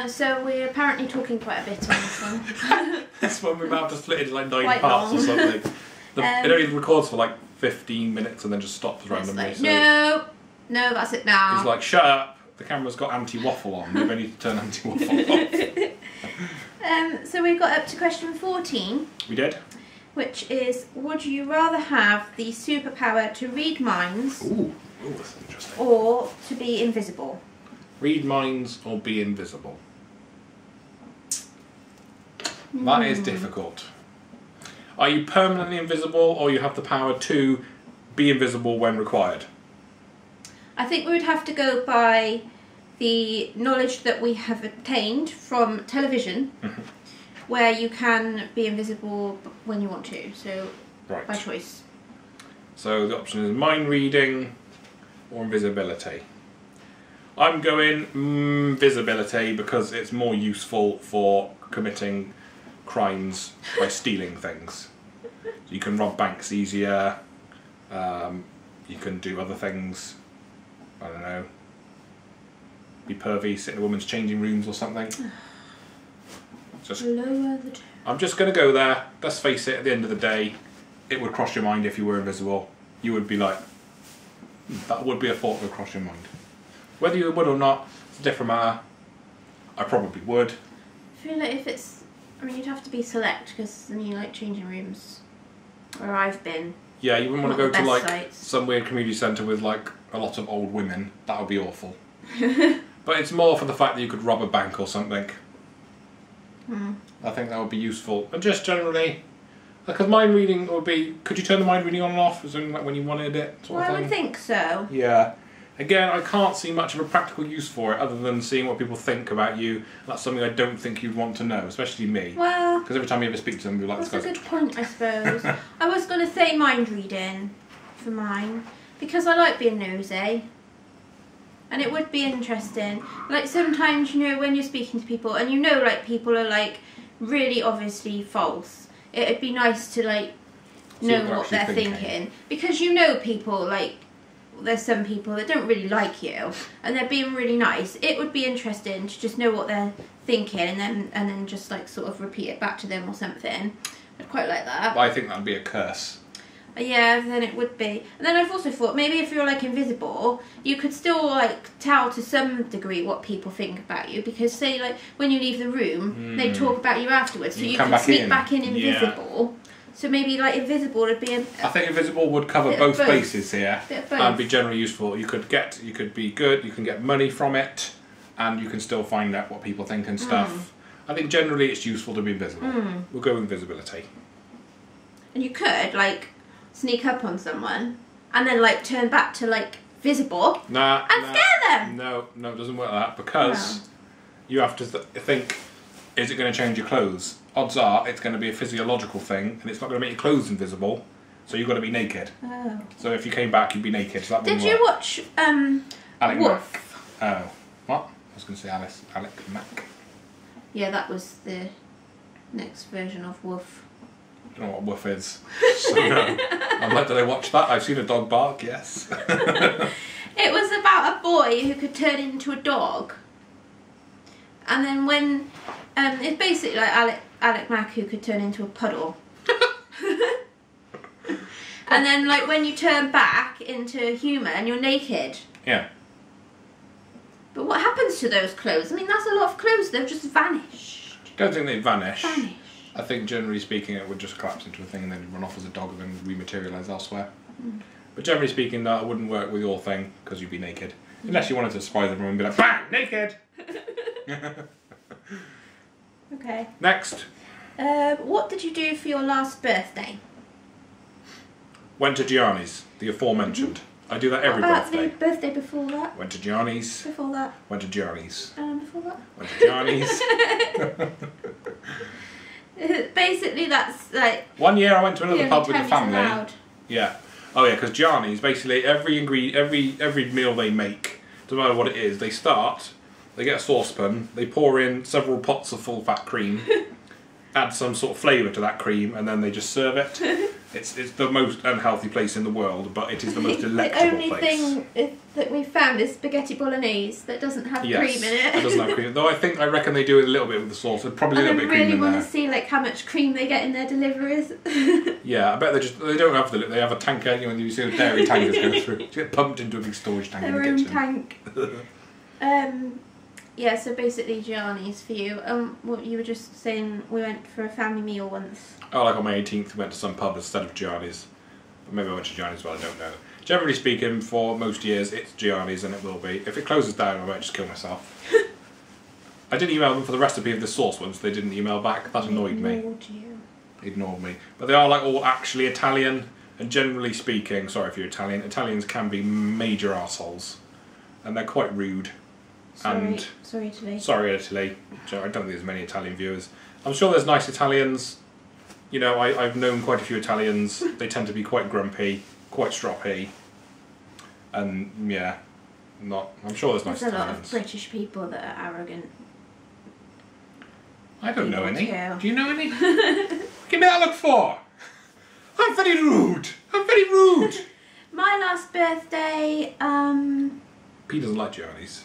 So we're apparently talking quite a bit on this one. This one we're about to split into like 9 Quite parts long. or something. It only records for like 15 minutes and then just stops randomly. Like, so no, that's it now. it's like, shut up, the camera's got anti-waffle on, maybe I need to turn anti-waffle off. So we got up to question 14. We did? Which is, would you rather have the superpower to read minds Ooh, that's interesting. or to be invisible? Read minds or be invisible? That is difficult. Are you permanently invisible or you have the power to be invisible when required? I think we would have to go by the knowledge that we have obtained from television, where you can be invisible when you want to, so Right. by choice. So the option is mind reading or invisibility. I'm going visibility because it's more useful for committing crimes by stealing things. So you can rob banks easier, you can do other things, I don't know, be pervy, sit in a woman's changing rooms or something. Lower the tone. I'm just going to go there. Let's face it, at the end of the day, it would cross your mind if you were invisible. You would be like, that would be a thought that would cross your mind. Whether you would or not, it's a different matter. I probably would. I feel like if it's, I mean, you'd have to be select, because I mean, like changing rooms where I've been. Yeah, you wouldn't want to Not go the to best like sites. some weird community centre with like a lot of old women. That would be awful. But it's more for the fact that you could rob a bank or something. I think that would be useful. And just generally, because mind reading would be, could you turn the mind reading on and off? Is it like when you wanted it? Sort Well, of I would thing? think so. Yeah. Again, I can't see much of a practical use for it other than seeing what people think about you. That's something I don't think you'd want to know, especially me. Well, Because every time you ever speak to them, you're like, that's this a guy's good point, I suppose. I was going to say mind reading for mine, because I like being nosy. And it would be interesting. Like sometimes, you know, when you're speaking to people and you know like people are like really obviously false, it'd be nice to like know what they're thinking. Because you know people, like there's some people that don't really like you and they're being really nice. It would be interesting to just know what they're thinking and then just like sort of repeat it back to them or something. I'd quite like that. But I think that'd be a curse. Yeah, then it would be. And then I've also thought maybe if you're like invisible, you could still like tell to some degree what people think about you, because say like when you leave the room, they talk about you afterwards, so you can sneak back in invisible. Yeah. So maybe like invisible would be. I think invisible would cover both bases here and be generally useful. You could be good, you can get money from it, and you can still find out what people think and stuff. I think generally it's useful to be invisible. We'll go with invisibility. And you could like sneak up on someone and then like turn back to like visible and scare them. No, it doesn't work like that, because you have to think, is it going to change your clothes? Odds are it's going to be a physiological thing and it's not going to make your clothes invisible, so you've got to be naked. Oh. So if you came back, you'd be naked. So that Did you watch Alec Wolf? Mack? Oh, what? I was going to say Alec Mack. Yeah, that was the next version of Wolf. I don't know what woof is. So no. I'm like, did I watch that? I've seen a dog bark, yes. It was about a boy who could turn into a dog. And then when... it's basically like Alec Mack who could turn into a puddle. And then like when you turn back into a human, you're naked. Yeah. But what happens to those clothes? I mean, that's a lot of clothes. They've just vanished. Don't think they vanish. I think generally speaking it would just collapse into a thing and then run off as a dog and then rematerialise elsewhere. But generally speaking that wouldn't work with your thing, because you'd be naked. Unless you wanted to surprise everyone and be like, BANG! Naked! Okay. Next. What did you do for your last birthday? Went to Gianni's, the aforementioned. I do that every birthday. The birthday before that? Went to Gianni's. Before that? Went to Gianni's. Before that? Went to Gianni's. Basically, that's like. One year I went to another pub with the family. Allowed. Yeah. Oh yeah, because Gianni's basically every meal they make, doesn't matter what it is, they get a saucepan, they pour in several pots of full fat cream, add some sort of flavour to that cream, and then they just serve it. It's the most unhealthy place in the world, but it is the most delectable place. The only thing that we've found is spaghetti bolognese that doesn't have cream in it. It doesn't have cream. Though I reckon they do it a little bit with the sauce. There's probably a little bit of cream in there. I really want to see like how much cream they get in their deliveries. Yeah, I bet they don't have they have a tanker. You know, when you see the dairy tankers go through, you get pumped into a big storage tank in the kitchen. Their own tank. Yeah, so basically Gianni's for you. What you were just saying, we went for a family meal once. Oh, like on my 18th we went to some pub instead of Gianni's. Maybe I went to Gianni's, but I don't know. Generally speaking, for most years it's Gianni's, and it will be. If it closes down, I might just kill myself. I did email them for the recipe of the sauce once. They didn't email back. That annoyed me. Ignored me. But they are like all actually Italian, and generally speaking, sorry if you're Italian, Italians can be major arseholes, and they're quite rude. Sorry, Italy. Sorry, Italy. I don't think there's many Italian viewers. I'm sure there's nice Italians. You know, I've known quite a few Italians. They tend to be quite grumpy, quite stroppy, and yeah, I'm sure there's nice Italians. There's a lot of British people that are arrogant. I don't know any. Do you know any? Give me that look for. I'm very rude. I'm very rude. My last birthday. Pete doesn't like Gianni's.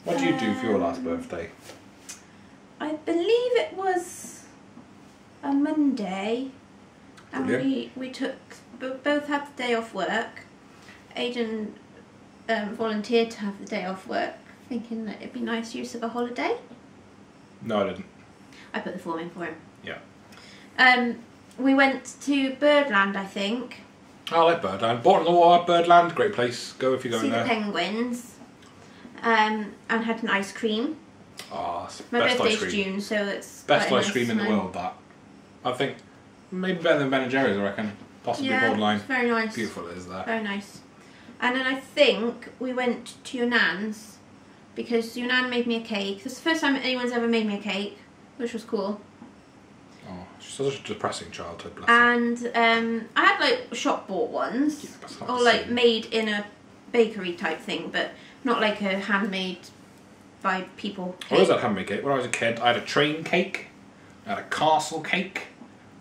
What did you do for your last birthday? I believe it was a Monday, and we both had the day off work. Aiden volunteered to have the day off work, thinking that it'd be nice use of a holiday. No, I didn't. I put the form in for him. Yeah. We went to Birdland, I think. I like Birdland. Bought on the water, Birdland, great place. Go if you're going there. See the penguins. And had an ice cream. Oh, my birthday's June, so it's best ice cream in the world. That I think maybe better than Ben and Jerry's. I reckon, possibly borderline. It's very nice. Beautiful it is that. Very nice. And then I think we went to your nan's because your nan made me a cake. It's the first time anyone's ever made me a cake, which was cool. Oh, she's such a depressing childhood. Bless her. And I had like shop bought ones, or like made in a bakery type thing, but not like a handmade by people cake. I always had handmade cake. When I was a kid, I had a train cake, I had a castle cake,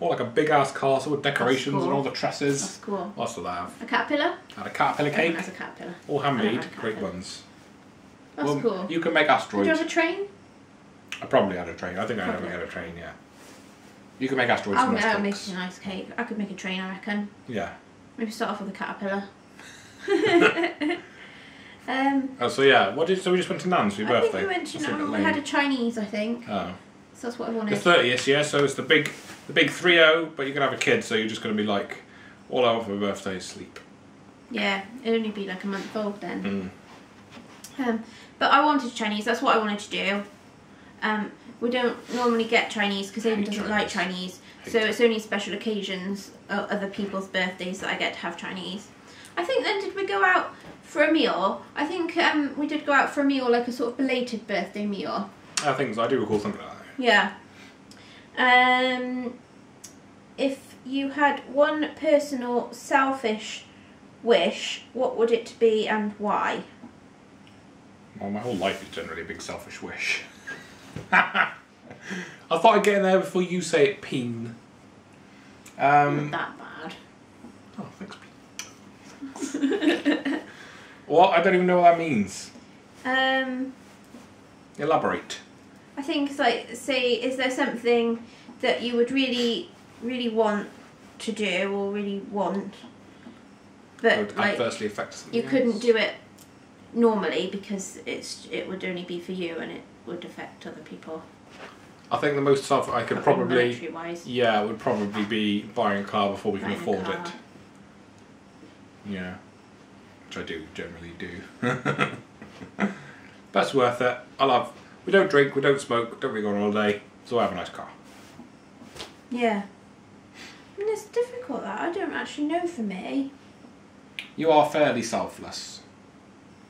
or like a big ass castle with decorations and all the tresses. That's cool. What else did I have? A caterpillar? I had a caterpillar cake. Everyone has a caterpillar. All handmade, great ones. That's cool. You can make asteroids. Did you have a train? I probably had a train. I think I never had a train, yeah. You can make asteroids from I'll make a nice cake. I could make a train, I reckon. Yeah. Maybe start off with a caterpillar. So yeah, so we just went to Nan's for your birthday? I think we went to Nan's. We had a Chinese, I think. Oh. So that's what I wanted. The 30th, yeah, so it's the big 3-0, but you can have a kid, so you're just going to be like, all I want for my birthday is sleep. Yeah, it'd only be like a month old then. But I wanted Chinese, that's what I wanted to do. We don't normally get Chinese because Aiden doesn't like Chinese, so it's only special occasions, other people's birthdays, that I get to have Chinese. I think then, did we go out for a meal? I think we did go out for a meal, like a sort of belated birthday meal. I think so. I do recall something like that. Yeah. If you had one personal selfish wish, what would it be and why? Well, my whole life is generally a big selfish wish. I thought I'd get in there before you say it, Peen. Not that bad. Oh, thanks, Peen. What? I don't even know what that means. Elaborate. I think it's like, say, is there something that you would really, really want to do or really want, but would like adversely affect something you couldn't do it normally because it would only be for you and it would affect other people. I think the most stuff I could probably, monetary-wise. yeah, would probably be buying a car before we can afford it. Yeah, which I do generally do. That's worth it. We don't drink, we don't smoke, don't really go on holiday, so I have a nice car. Yeah. I mean, it's difficult that. I don't actually know for me. You are fairly selfless.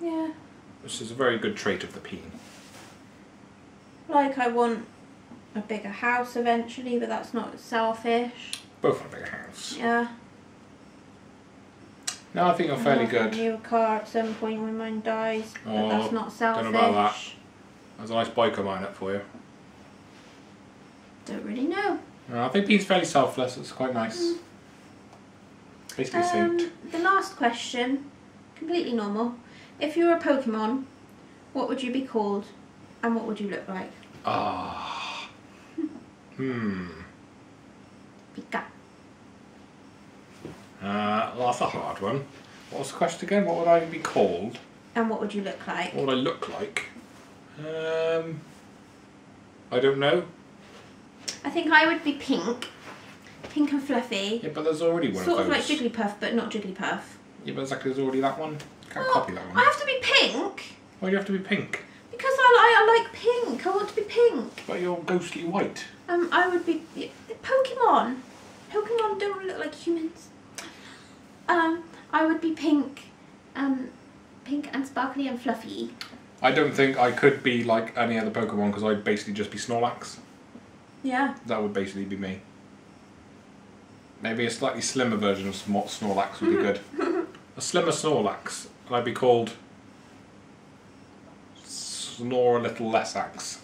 Yeah. Which is a very good trait of the Peen. Like, I want a bigger house eventually, but that's not selfish. Both want a bigger house. Yeah. No, I think you're fairly good. I want a car at some point when mine dies, but that's not selfish. Don't know about that. There's a nice bike of mine up for you. Don't really know. I think Pete's fairly selfless. It's quite nice. Basically saint. The last question, completely normal. If you were a Pokemon, what would you be called, and what would you look like? Pika. That's a hard one. What was the question again? What would I be called? And what would you look like? What would I look like? I don't know. I think I would be pink. Pink and fluffy. Yeah, but there's already one sort of those. Sort of like Jigglypuff, but not Jigglypuff. Yeah, but exactly, there's already that one. Can't copy that one. I have to be pink. Why do you have to be pink? Because I like pink. I want to be pink. But you're ghostly white. I would be Pokemon. Pokemon don't look like humans. I would be pink. Pink and sparkly and fluffy. I don't think I could be like any other Pokemon because I'd basically just be Snorlax. Yeah. That would basically be me. Maybe a slightly slimmer version of Snorlax would be good. A slimmer Snorlax, and I'd be called Snore a Little Less Axe.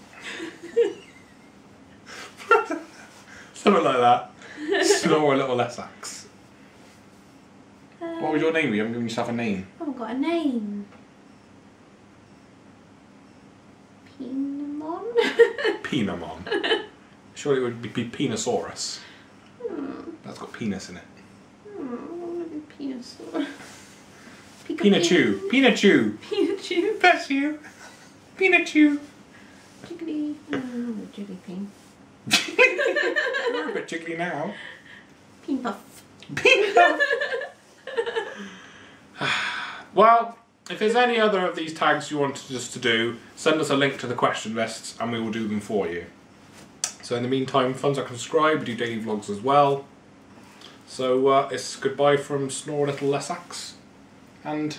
Something like that. Snore a Little Less Axe. What would your name be? You haven't given yourself a name. I haven't got a name. Pinamon? Pinamon. Surely it would be Penosaurus. That's got penis in it. I want to be Penosaur. Pikachu. Pikachu. Pikachu. Bless you. Pikachu. Jiggly. Jigglypin. You're a bit jiggly now. Peenpuff. Peenpuff. Well, if there's any other of these tags you wanted us to do, send us a link to the question lists and we will do them for you. So in the meantime, Fun's subscribe, we do daily vlogs as well. So it's goodbye from Snore a Little Less Axe and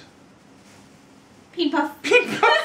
Peenpuff. Peenpuff.